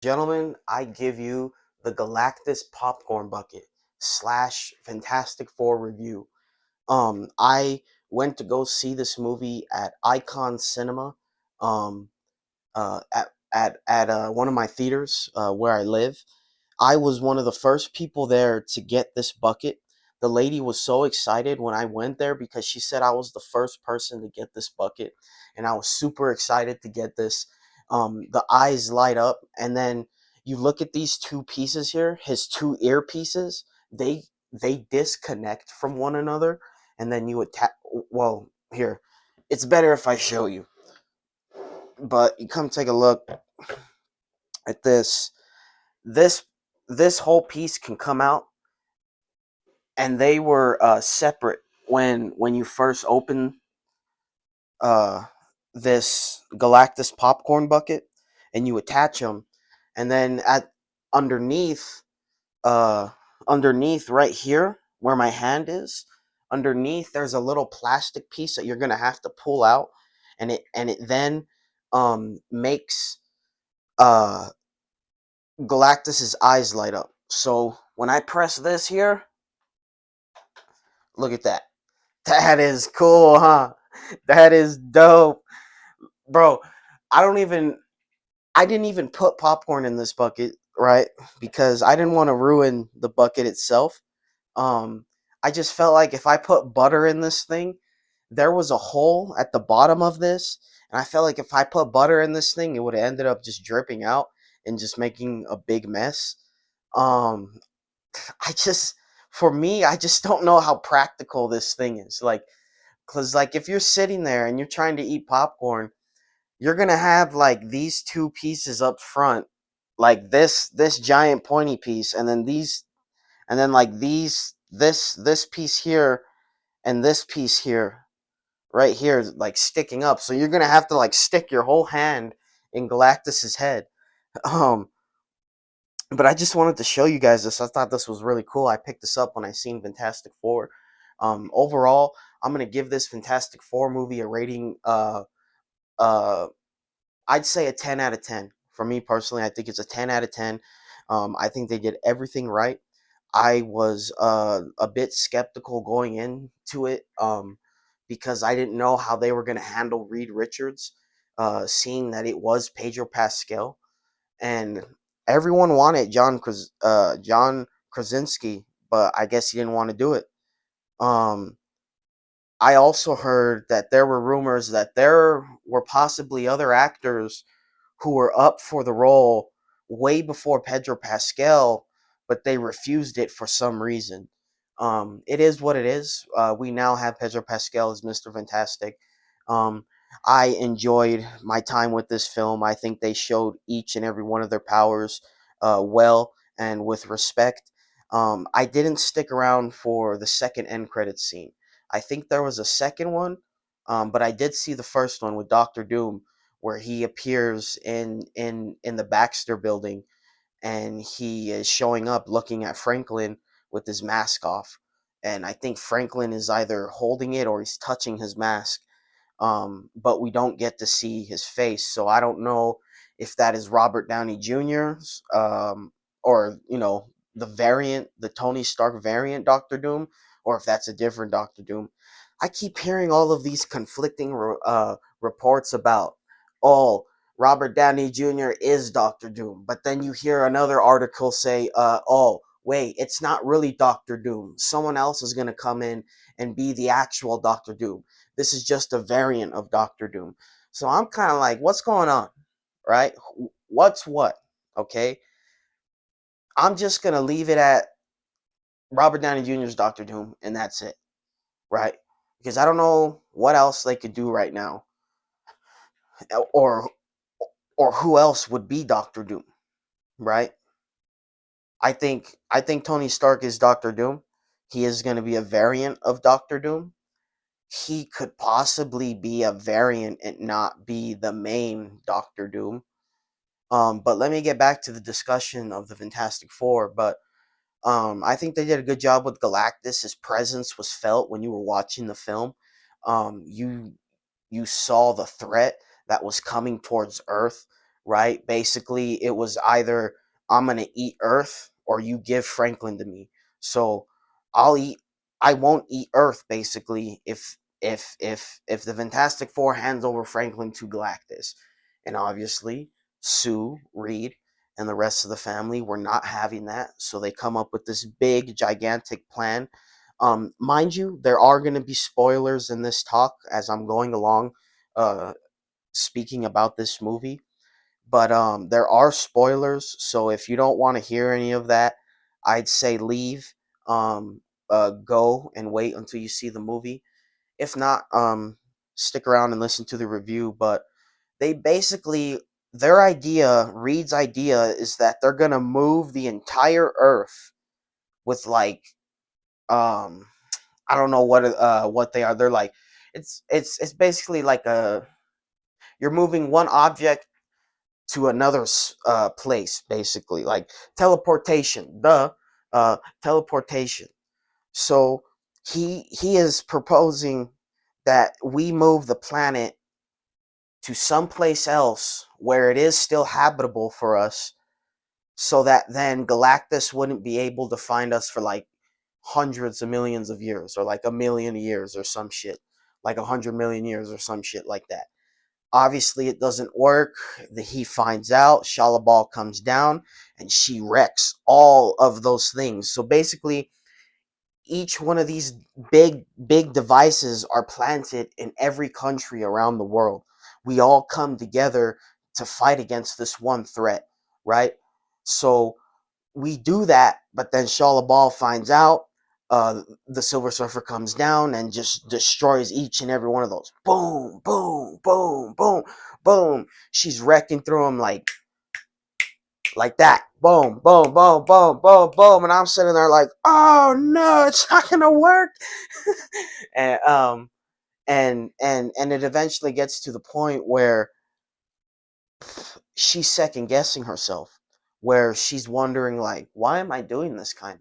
Gentlemen, I give you the Galactus popcorn bucket slash Fantastic Four review. I went to go see this movie at Icon Cinema, um, at one of my theaters where I live. I was one of the first people there to get this bucket. The lady was so excited when I went there because she said I was the first person to get this bucket, and I was super excited to get this. The eyes light up, and then you look at these two pieces here, his two earpieces. They disconnect from one another, and then you attach. Well, here, it's better if I show you, but you come take a look at this. This this whole piece can come out, and they were separate when you first open uh, this Galactus popcorn bucket, and you attach them, and then at underneath uh, underneath right here where my hand is, underneath there's a little plastic piece that you're gonna have to pull out, and it then makes uh, Galactus's eyes light up. So when I press this here, look at that. That is cool, huh? That is dope. Bro, I don't even I didn't even put popcorn in this bucket, right? Because I didn't want to ruin the bucket itself. Um I just felt like if I put butter in this thing, there was a hole at the bottom of this, and I felt like if I put butter in this thing, it would have ended up just dripping out and just making a big mess. Um I just For me, I just don't know how practical this thing is. Cause like if you're sitting there and you're trying to eat popcorn, you're gonna have like these two pieces up front, like this giant pointy piece, and then like this piece here and this piece here, right here, like sticking up. So you're gonna have to like stick your whole hand in Galactus's head. Um, but I just wanted to show you guys this. I thought this was really cool. I picked this up when I seen Fantastic Four. Overall, I'm gonna give this Fantastic Four movie a rating. Uh, I'd say a 10 out of 10. For me personally, I think it's a 10 out of 10. I think they did everything right. I was a bit skeptical going into it because I didn't know how they were going to handle Reed Richards, seeing that it was Pedro Pascal. And everyone wanted John Krasinski, but I guess he didn't want to do it. Um, I also heard that there were rumors that there were possibly other actors who were up for the role way before Pedro Pascal, but they refused it for some reason. It is what it is. We now have Pedro Pascal as Mr. Fantastic. Um, I enjoyed my time with this film. I think they showed each and every one of their powers well and with respect. I didn't stick around for the second end credits scene. I think there was a second one, but I did see the first one with Doctor Doom, where he appears in the Baxter building, and he is showing up looking at Franklin with his mask off. And I think Franklin is either holding it or he's touching his mask. But we don't get to see his face, so I don't know if that is Robert Downey Jr.'s, or the Tony Stark variant Doctor Doom, or if that's a different Doctor Doom. I keep hearing all of these conflicting reports about, oh, Robert Downey Jr. is Doctor Doom, but then you hear another article say, oh, wait, it's not really Doctor Doom. Someone else is going to come in and be the actual Doctor Doom. This is just a variant of Doctor Doom. So I'm kind of like, what's going on, right? What's what? Okay, I'm just gonna leave it at Robert Downey Jr.'s Doctor Doom, and that's it, right? Because I don't know what else they could do right now, or who else would be Doctor Doom, right? I think Tony Stark is Doctor Doom. He is going to be a variant of Doctor Doom. He could possibly be a variant and not be the main Doctor Doom. But let me get back to the discussion of the Fantastic Four. But I think they did a good job with Galactus. His presence was felt when you were watching the film. You saw the threat that was coming towards Earth. right? Basically, it was either I'm gonna eat Earth or you give Franklin to me. So I'll eat. I won't eat Earth basically if the Fantastic Four hands over Franklin to Galactus, and obviously Sue, Reed, and the rest of the family were not having that. So they come up with this big, gigantic plan. Mind you, there are going to be spoilers in this talk as I'm going along, uh, speaking about this movie. But there are spoilers, so if you don't want to hear any of that, I'd say leave. Go and wait until you see the movie. If not, stick around and listen to the review. But they basically, their idea, Reed's idea, is that they're gonna move the entire Earth with like, um, I don't know what they are. They're like, it's basically like a, you're moving one object to another place, basically like teleportation. Teleportation. So he is proposing that we move the planet to someplace else where it is still habitable for us, so that then Galactus wouldn't be able to find us for like hundreds of millions of years, or like a million years or some shit, like 100 million years or some shit like that. Obviously, it doesn't work. He finds out. Shalabal comes down, and she wrecks all of those things. So basically, each one of these big devices are planted in every country around the world. We all come together to fight against this one threat, right? So we do that, but then Shalabal finds out. The Silver Surfer comes down and just destroys each and every one of those. Boom, boom, boom, boom, boom. She's wrecking through them like that. Boom, boom, boom, boom, boom, boom. And I'm sitting there like, oh no, it's not gonna work. and and it eventually gets to the point where she's second guessing herself, where she's wondering like, why am I doing this kind?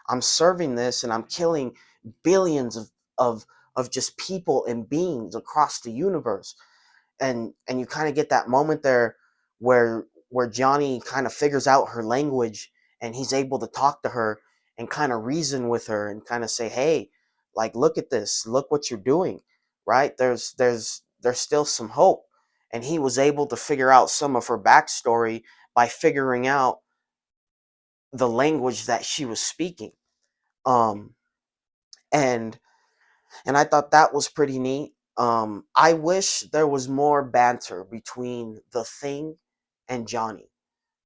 I'm serving this and I'm killing billions of of just people and beings across the universe. And you kind of get that moment there where Johnny kind of figures out her language, and he's able to talk to her and kind of reason with her and kind of say, "Hey, like look at this. Look what you're doing." Right? There's still some hope. And he was able to figure out some of her backstory by figuring out the language that she was speaking. Um and and I thought that was pretty neat. I wish there was more banter between the Thing and Johnny.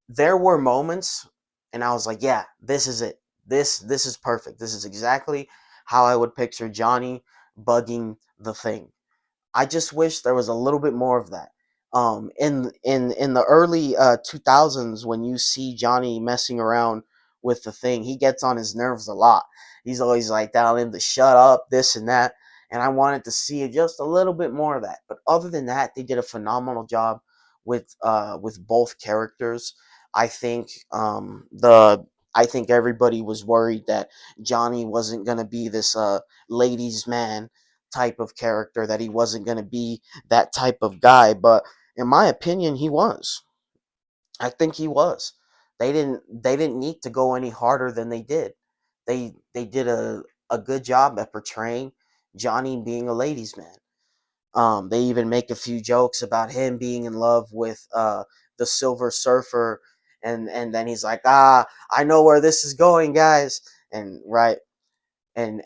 There were moments, and I was like, "Yeah, this is it. This is perfect. This is exactly how I would picture Johnny bugging the Thing." I just wish there was a little bit more of that. In the early 2000s, when you see Johnny messing around with the Thing, he gets on his nerves a lot. He's always like telling him to shut up, this and that. And I wanted to see just a little bit more of that. But other than that, they did a phenomenal job with both characters. I think the I think everybody was worried that Johnny wasn't gonna be this ladies' man type of character, that he wasn't going to be that type of guy, but in my opinion he was. I think he was. They didn't need to go any harder than they did. They did a good job at portraying Johnny being a ladies man. They even make a few jokes about him being in love with the Silver Surfer, and then he's like, I know where this is going, guys. And right, and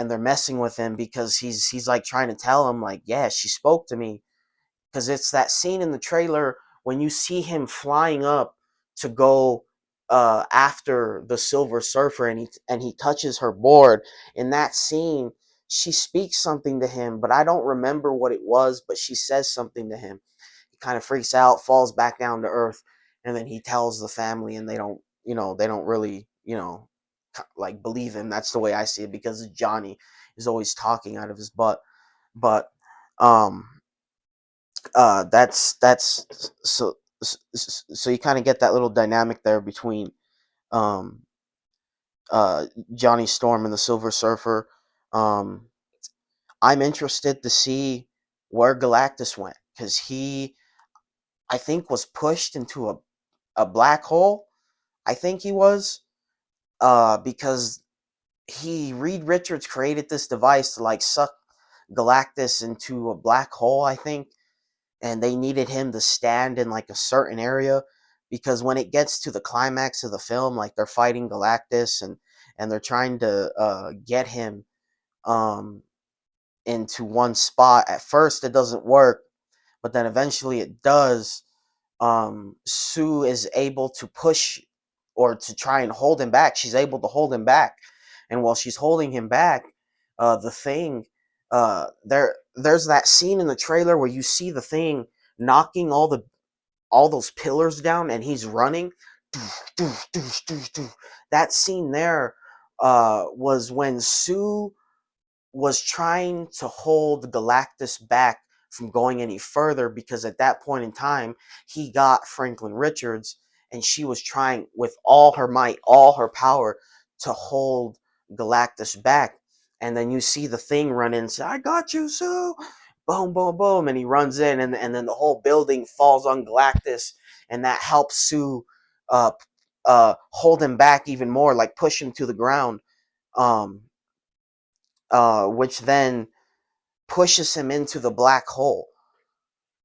they're messing with him because he's like trying to tell him like, yeah, she spoke to me. Because it's that scene in the trailer when you see him flying up to go after the Silver Surfer, and he touches her board. In that scene, she speaks something to him, but I don't remember what it was, but she says something to him. He kind of freaks out, falls back down to earth, and then he tells the family, and they don't really, like believe him. That's the way I see it, because Johnny is always talking out of his butt. But um that's so you kind of get that little dynamic there between um Johnny Storm and the Silver Surfer. um I'm interested to see where Galactus went, because I think was pushed into a black hole. I think he was, because Reed Richards created this device to like suck Galactus into a black hole, I think, and they needed him to stand in like a certain area because when it gets to the climax of the film, like they're fighting Galactus and they're trying to get him um into one spot. At first, it doesn't work, but then eventually it does. Sue is able to push or to try and hold him back. She's able to hold him back, and while she's holding him back, the thing, there's that scene in the trailer where you see the thing knocking all those pillars down, and he's running. That scene there was when Sue was trying to hold Galactus back from going any further because at that point in time he got Franklin Richards and she was trying with all her might, all her power to hold Galactus back. And then you see the thing run in and say, "I got you, Sue." Boom, boom, boom, and he runs in, and then the whole building falls on Galactus, and that helps Sue uh, hold him back even more, like push him to the ground. Um, which then pushes him into the black hole.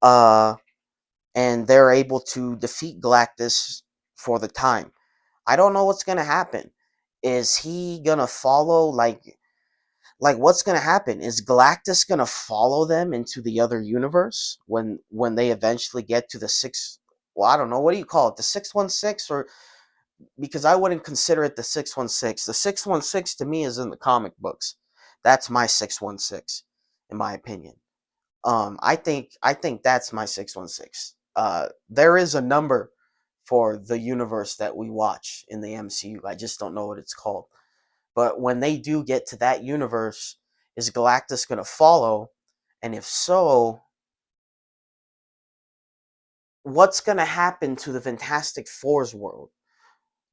Uh, and they're able to defeat Galactus for the time. I don't know what's gonna happen. Is he gonna follow like what's gonna happen? Is Galactus gonna follow them into the other universe when they eventually get to the six? Well, I don't know. What do you call it? The 616, or because I wouldn't consider it the 616. The 616 to me is in the comic books. That's my 616, in my opinion. I think that's my 616. There is a number for the universe that we watch in the MCU. I just don't know what it's called. But when they do get to that universe, is Galactus going to follow? And if so, what's going to happen to the Fantastic Four's world?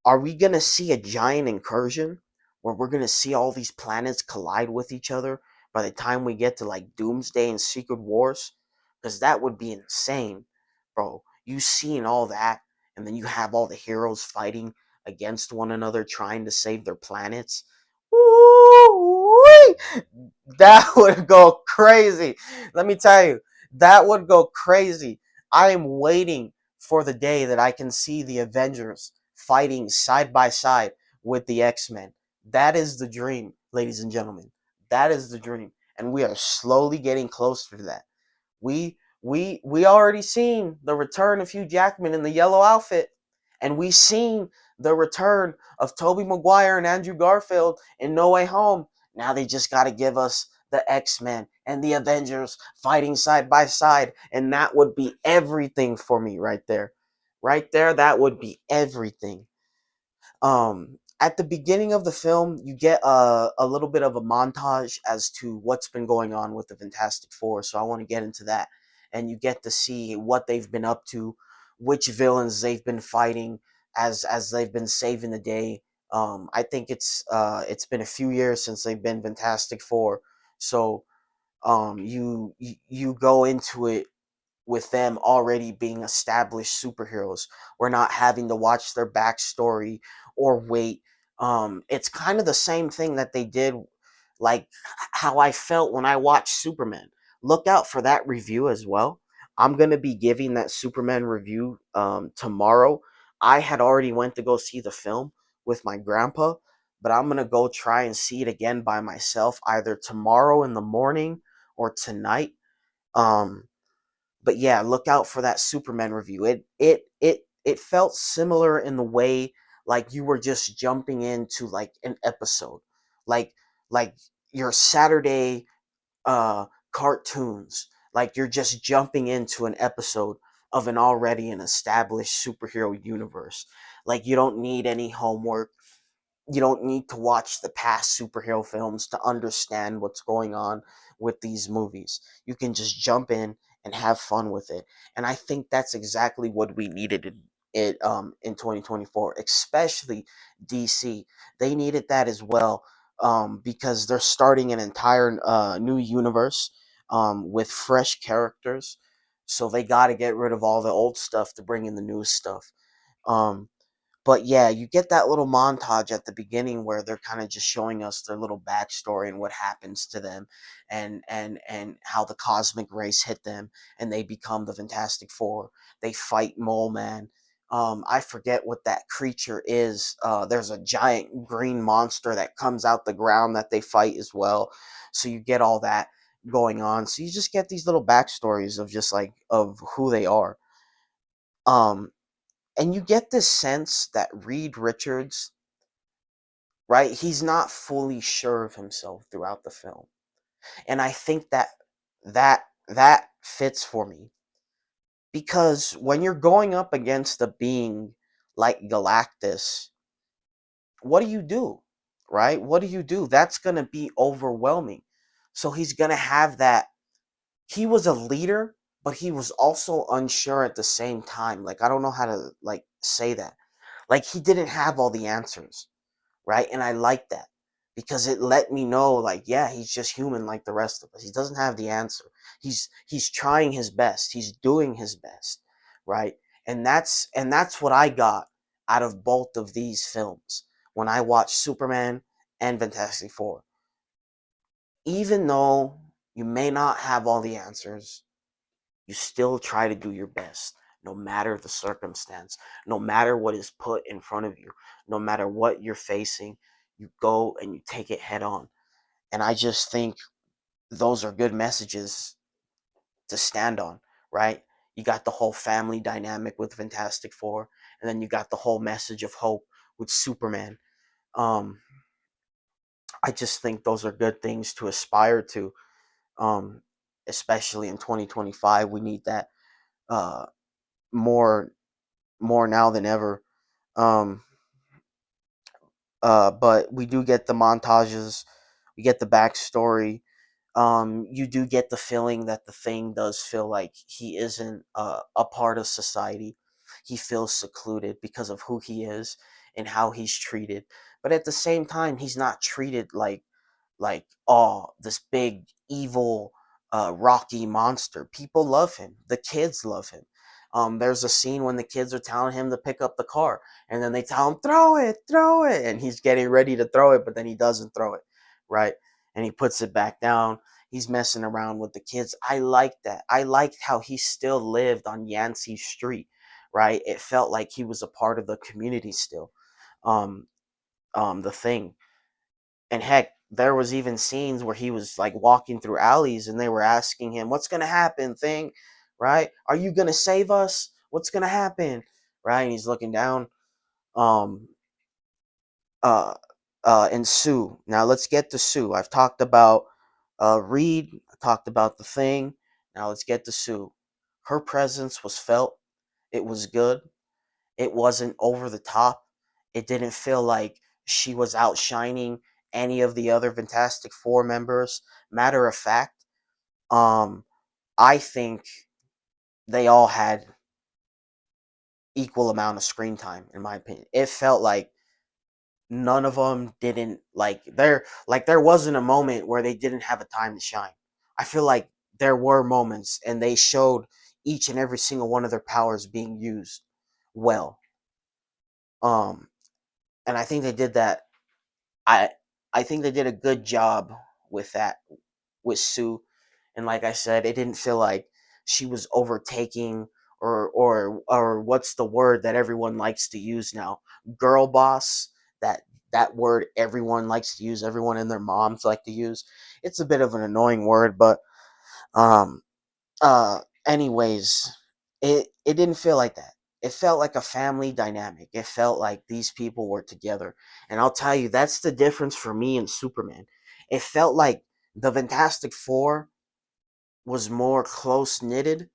Are we going to see a giant incursion where we're going to see all these planets collide with each other by the time we get to like Doomsday and Secret Wars? Because that would be insane, bro. You seeing all that, and then you have all the heroes fighting against one another trying to save their planets. Woo-wee! That would go crazy. Let me tell you, that would go crazy. I am waiting for the day that I can see the Avengers fighting side by side with the X-Men. That is the dream, ladies and gentlemen. That is the dream. And we are slowly getting closer to that. We already seen the return of Hugh Jackman in the yellow outfit, and we seen the return of Tobey Maguire and Andrew Garfield in No Way Home. Now they just got to give us the X-Men and the Avengers fighting side by side, and that would be everything for me right there. Right there, that would be everything. At the beginning of the film, you get a little bit of a montage as to what's been going on with the Fantastic Four. So I want to get into that, and you get to see what they've been up to, which villains they've been fighting as they've been saving the day. I think it's been a few years since they've been Fantastic Four, so you go into it with them already being established superheroes. We're not having to watch their backstory or wait. It's kind of the same thing that they did, like how I felt when I watched Superman. Look out for that review as well. I'm gonna be giving that Superman review tomorrow. I had already went to go see the film with my grandpa, but I'm gonna go try and see it again by myself either tomorrow in the morning or tonight. Um, but yeah, look out for that Superman review. It felt similar in the way like you were just jumping into like an episode, like like your Saturday cartoons, like you're just jumping into an episode of an already an established superhero universe. Like you don't need any homework, you don't need to watch the past superhero films to understand what's going on with these movies. You can just jump in and have fun with it. And I think that's exactly what we needed in 2024, especially DC. They needed that as well, because they're starting an entire new universe with fresh characters. So they got to get rid of all the old stuff to bring in the new stuff. Um, but yeah, you get that little montage at the beginning where they're kind of just showing us their little backstory and what happens to them, and how the cosmic rays hit them, and they become the Fantastic Four. They fight Mole Man. I forget what that creature is. There's a giant green monster that comes out the ground that they fight as well. So you get all that going on. So you just get these little backstories of just like of who they are. Um, and you get this sense that Reed Richards, right, he's not fully sure of himself throughout the film. And I think that fits for me because when you're going up against a being like Galactus, what do you do? Right? What do you do? That's going to be overwhelming. So he's going to have that. He was a leader, but he was also unsure at the same time. Like, I don't know how to like say that. Like, he didn't have all the answers, right? And I like that because it let me know, like, yeah, he's just human like the rest of us. He doesn't have the answer. He's trying his best. He's doing his best, right? And that's what I got out of both of these films when I watched Superman and Fantastic Four. Even though you may not have all the answers, you still try to do your best, no matter the circumstance, no matter what is put in front of you, no matter what you're facing. You go and you take it head on. And I just think those are good messages to stand on, right? You got the whole family dynamic with Fantastic Four, and then you got the whole message of hope with Superman. Um, I just think those are good things to aspire to, um, especially in 2025. We need that uh, more more now than ever. Um, but we do get the montages, we get the backstory. You do get the feeling that the Thing does feel like he isn't a part of society. He feels secluded because of who he is and how he's treated. But at the same time, he's not treated like, oh, this big evil rocky monster. People love him. The kids love him. There's a scene when the kids are telling him to pick up the car, and then they tell him throw it, and he's getting ready to throw it, but then he doesn't throw it, right? And he puts it back down. He's messing around with the kids. I liked that. I liked how he still lived on Yancey Street, right? It felt like he was a part of the community still. Um, the Thing, and heck, there was even scenes where he was like walking through alleys and they were asking him, "What's going to happen, Thing? Right? Are you going to save us? What's going to happen?" Right? And he's looking down. Um uh and Sue. Now let's get to Sue. I've talked about Reed, I talked about the Thing. Now let's get to Sue. Her presence was felt. It was good. It wasn't over the top. It didn't feel like she was outshining any of the other Fantastic Four members. Matter of fact, um, I think they all had equal amount of screen time, in my opinion. It felt like none of them didn't there wasn't a moment where they didn't have a time to shine. I feel like there were moments and they showed each and every single one of their powers being used well. Um, and I think they did that I I think they did a good job with that with Sue. And like I said, it didn't feel like she was overtaking or what's the word that everyone likes to use now? Girl boss. That that word everyone likes to use, everyone and their moms like to use. It's a bit of an annoying word, but um anyways, it didn't feel like that. It felt like a family dynamic. It felt like these people were together. And I'll tell you, that's the difference for me and Superman. It felt like the Fantastic Four was more close knitted,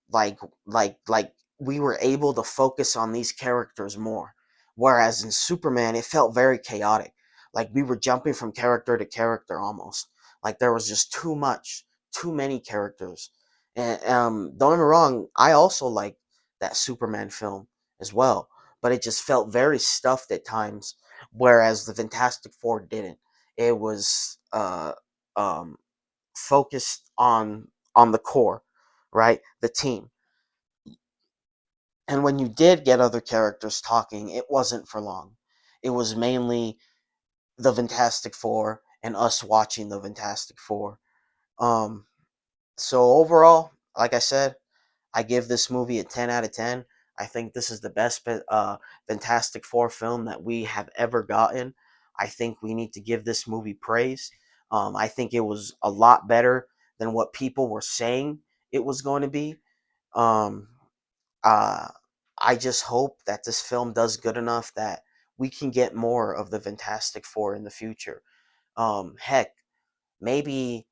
like like we were able to focus on these characters more, whereas in Superman it felt very chaotic, like we were jumping from character to character almost, like there was just too many characters. And don't get me wrong, I also like that Superman film as well, but it just felt very stuffed at times, whereas the Fantastic Four didn't. It was um focused on the core, right? The team. And when you did get other characters talking, it wasn't for long. It was mainly the Fantastic Four and us watching the Fantastic Four. Um, so overall, like I said, I give this movie a 10 out of 10. I think this is the best Fantastic Four film that we have ever gotten. I think we need to give this movie praise. I think it was a lot better than what people were saying it was going to be. Um, uh, I just hope that this film does good enough that we can get more of the Fantastic Four in the future. Heck, maybe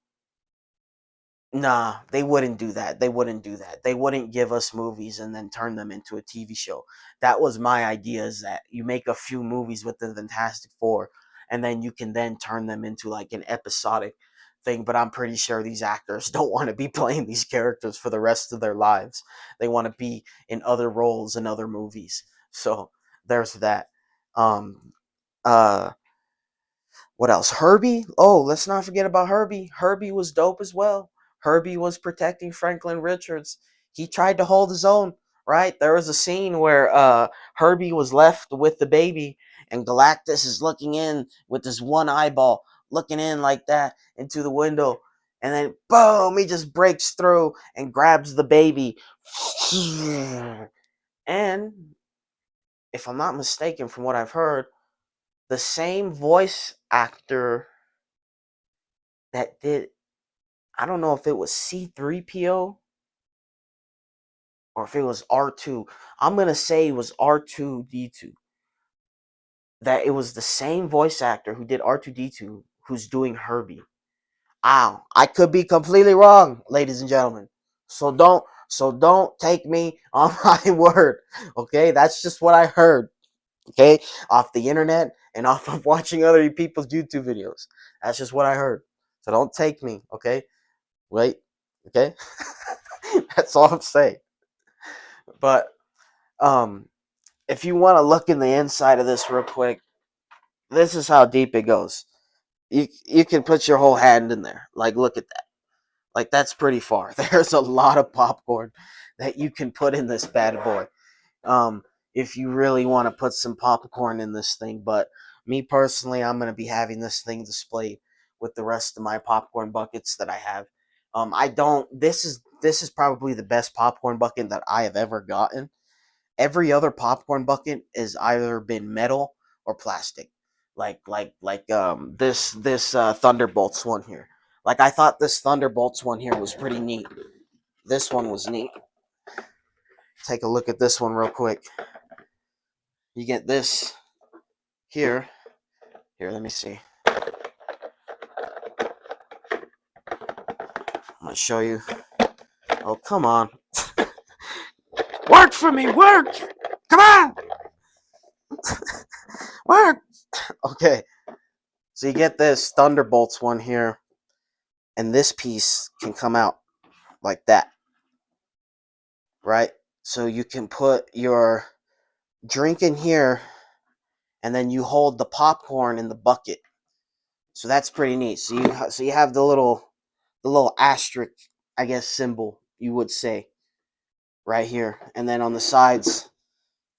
nah, they wouldn't do that. They wouldn't do that. They wouldn't give us movies and then turn them into a TV show. That was my idea, is that you make a few movies with the Fantastic Four and then you can then turn them into like an episodic thing. But I'm pretty sure these actors don't want to be playing these characters for the rest of their lives. They want to be in other roles in other movies. So there's that. Um uh what else? Herbie? Oh, let's not forget about Herbie. Herbie was dope as well. Herbie was protecting Franklin Richards. He tried to hold his own, right? There was a scene where Herbie was left with the baby and Galactus is looking in with his one eyeball, looking in like that into the window. And then boom, he just breaks through and grabs the baby. And if I'm not mistaken from what I've heard, the same voice actor that did, I don't know if it was C3PO or if it was R2. I'm going to say it was R2D2. That it was the same voice actor who did R2D2 who's doing Herbie. Ow, I could be completely wrong, ladies and gentlemen. So don't take me on my word. Okay? That's just what I heard. Okay? Off the internet and off of watching other people's YouTube videos. That's just what I heard. So don't take me, okay? Wait. Okay? That's all I'm saying. But um, if you want to look in the inside of this real quick, this is how deep it goes. You can put your whole hand in there. Like, look at that. Like, that's pretty far. There's a lot of popcorn that you can put in this bad boy. Um, if you really want to put some popcorn in this thing, but me personally, I'm gonna be having this thing displayed with the rest of my popcorn buckets that I have. I don't. This is probably the best popcorn bucket that I have ever gotten. Every other popcorn bucket has either been metal or plastic. Like this Thunderbolts one here. Like, I thought this Thunderbolts one here was pretty neat. This one was neat. Take a look at this one real quick. You get this here. Here, let me see. I'm gonna show you. Oh, come on. Work for me, work! Come on! Work! Okay. So you get this Thunderbolts one here, and this piece can come out like that, right? So you can put your drink in here, and then you hold the popcorn in the bucket. So that's pretty neat. So you have the little asterisk, I guess, symbol, you would say, right here, and then on the sides,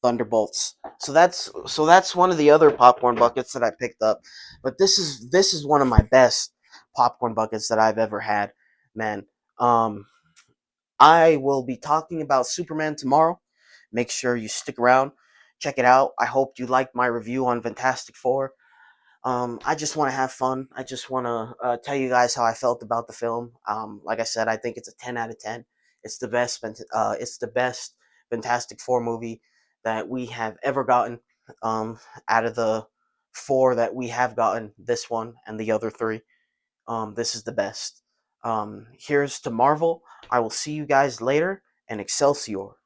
Thunderbolts. So that's one of the other popcorn buckets that I picked up. But this is one of my best popcorn buckets that I've ever had, man. Um, I will be talking about Superman tomorrow. Make sure you stick around, check it out. I hope you liked my review on Fantastic Four. I just want to have fun. I just want to tell you guys how I felt about the film. Like I said, I think it's a 10 out of 10. It's the best Fantastic Four movie that we have ever gotten. Out of the four that we have gotten, this one and the other three, this is the best. Here's to Marvel. I will see you guys later, and Excelsior.